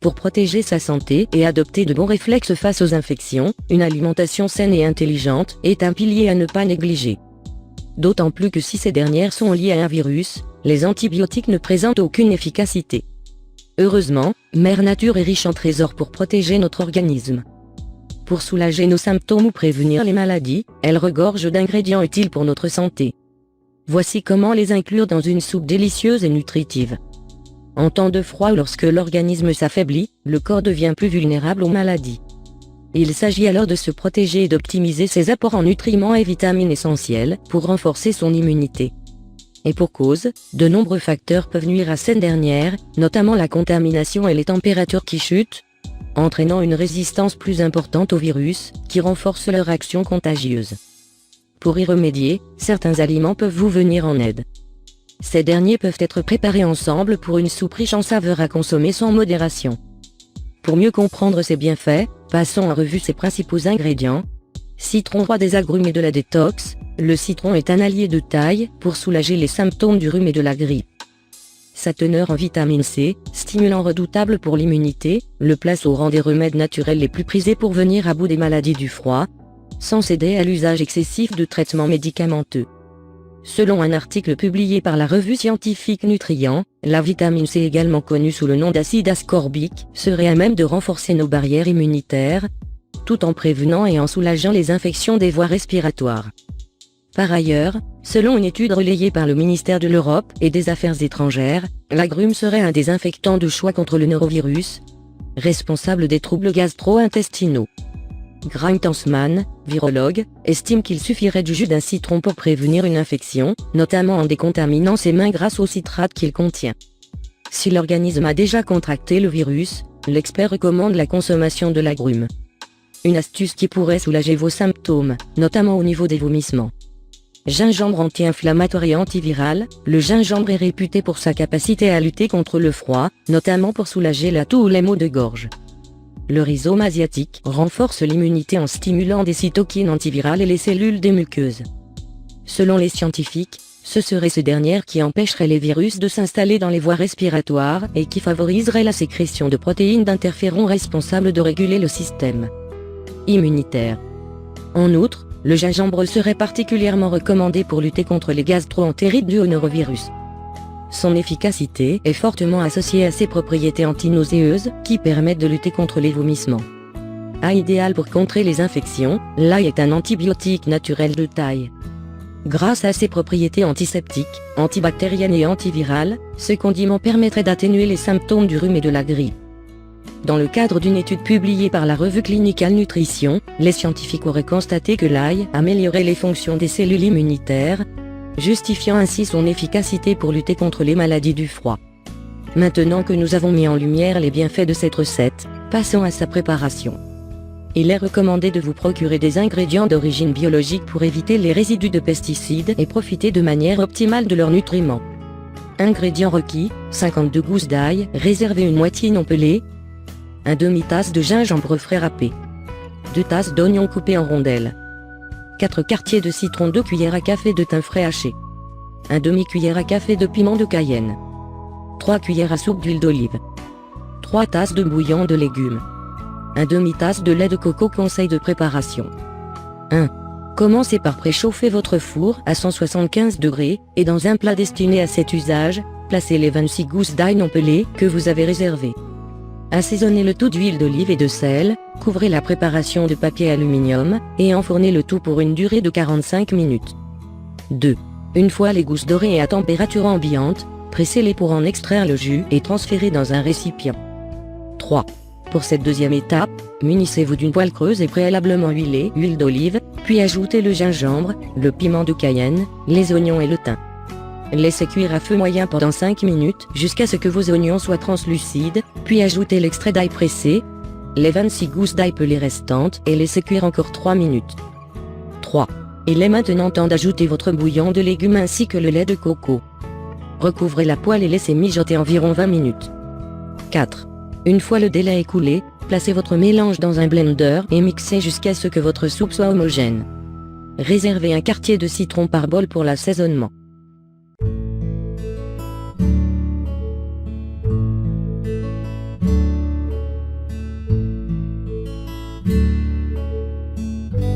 pour protéger sa santé et adopter de bons réflexes face aux infections, une alimentation saine et intelligente est un pilier à ne pas négliger. D'autant plus que si ces dernières sont liées à un virus, les antibiotiques ne présentent aucune efficacité. Heureusement, Mère Nature est riche en trésors pour protéger notre organisme. Pour soulager nos symptômes ou prévenir les maladies, elle regorge d'ingrédients utiles pour notre santé. Voici comment les inclure dans une soupe délicieuse et nutritive. En temps de froid ou lorsque l'organisme s'affaiblit, le corps devient plus vulnérable aux maladies. Il s'agit alors de se protéger et d'optimiser ses apports en nutriments et vitamines essentiels pour renforcer son immunité. Et pour cause, de nombreux facteurs peuvent nuire à cette dernière, notamment la contamination et les températures qui chutent, entraînant une résistance plus importante aux virus, qui renforce leur action contagieuse. Pour y remédier, certains aliments peuvent vous venir en aide. Ces derniers peuvent être préparés ensemble pour une soupe riche en saveurs à consommer sans modération. Pour mieux comprendre ses bienfaits, passons en revue ses principaux ingrédients. Citron, roi des agrumes et de la détox. Le citron est un allié de taille pour soulager les symptômes du rhume et de la grippe. Sa teneur en vitamine C, stimulant redoutable pour l'immunité, le place au rang des remèdes naturels les plus prisés pour venir à bout des maladies du froid, sans céder à l'usage excessif de traitements médicamenteux. Selon un article publié par la revue scientifique Nutrient, la vitamine C, également connue sous le nom d'acide ascorbique, serait à même de renforcer nos barrières immunitaires, tout en prévenant et en soulageant les infections des voies respiratoires. Par ailleurs, selon une étude relayée par le ministère de l'Europe et des Affaires étrangères, l'agrume serait un désinfectant de choix contre le norovirus, responsable des troubles gastro-intestinaux. Graham Tansman, virologue, estime qu'il suffirait du jus d'un citron pour prévenir une infection, notamment en décontaminant ses mains grâce au citrate qu'il contient. Si l'organisme a déjà contracté le virus, l'expert recommande la consommation de l'agrume. Une astuce qui pourrait soulager vos symptômes, notamment au niveau des vomissements. Gingembre anti-inflammatoire et antiviral, le gingembre est réputé pour sa capacité à lutter contre le froid, notamment pour soulager la toux ou les maux de gorge. Le rhizome asiatique renforce l'immunité en stimulant des cytokines antivirales et les cellules des muqueuses. Selon les scientifiques, ce serait ces dernières qui empêcheraient les virus de s'installer dans les voies respiratoires et qui favoriseraient la sécrétion de protéines d'interférons responsables de réguler le système immunitaire. En outre, le gingembre serait particulièrement recommandé pour lutter contre les gastro-entérites dus au norovirus. Son efficacité est fortement associée à ses propriétés antinauséeuses qui permettent de lutter contre les vomissements. Idéal pour contrer les infections, l'ail est un antibiotique naturel de taille. Grâce à ses propriétés antiseptiques, antibactériennes et antivirales, ce condiment permettrait d'atténuer les symptômes du rhume et de la grippe. Dans le cadre d'une étude publiée par la revue Clinical Nutrition, les scientifiques auraient constaté que l'ail améliorait les fonctions des cellules immunitaires, justifiant ainsi son efficacité pour lutter contre les maladies du froid. Maintenant que nous avons mis en lumière les bienfaits de cette recette, passons à sa préparation. Il est recommandé de vous procurer des ingrédients d'origine biologique pour éviter les résidus de pesticides et profiter de manière optimale de leurs nutriments. Ingrédients requis, 52 gousses d'ail, réservez une moitié non pelée, un demi-tasse de gingembre frais râpé, 2 tasses d'oignons coupés en rondelles, 4 quartiers de citron, 2 cuillères à café de thym frais haché, un demi-cuillère à café de piment de Cayenne, 3 cuillères à soupe d'huile d'olive, 3 tasses de bouillon de légumes, un demi-tasse de lait de coco. Conseil de préparation. 1. Commencez par préchauffer votre four à 175 degrés et dans un plat destiné à cet usage, placez les 26 gousses d'ail non pelées que vous avez réservées. Assaisonnez le tout d'huile d'olive et de sel, couvrez la préparation de papier aluminium et enfournez le tout pour une durée de 45 minutes. 2. Une fois les gousses dorées et à température ambiante, pressez-les pour en extraire le jus et transférez dans un récipient. 3. Pour cette deuxième étape, munissez-vous d'une poêle creuse et préalablement huilée, huile d'olive, puis ajoutez le gingembre, le piment de Cayenne, les oignons et le thym. Laissez cuire à feu moyen pendant 5 minutes jusqu'à ce que vos oignons soient translucides, puis ajoutez l'extrait d'ail pressé, les 26 gousses d'ail pelées restantes et laissez cuire encore 3 minutes. 3. Il est maintenant temps d'ajouter votre bouillon de légumes ainsi que le lait de coco. Recouvrez la poêle et laissez mijoter environ 20 minutes. 4. Une fois le délai écoulé, placez votre mélange dans un blender et mixez jusqu'à ce que votre soupe soit homogène. Réservez un quartier de citron par bol pour l'assaisonnement.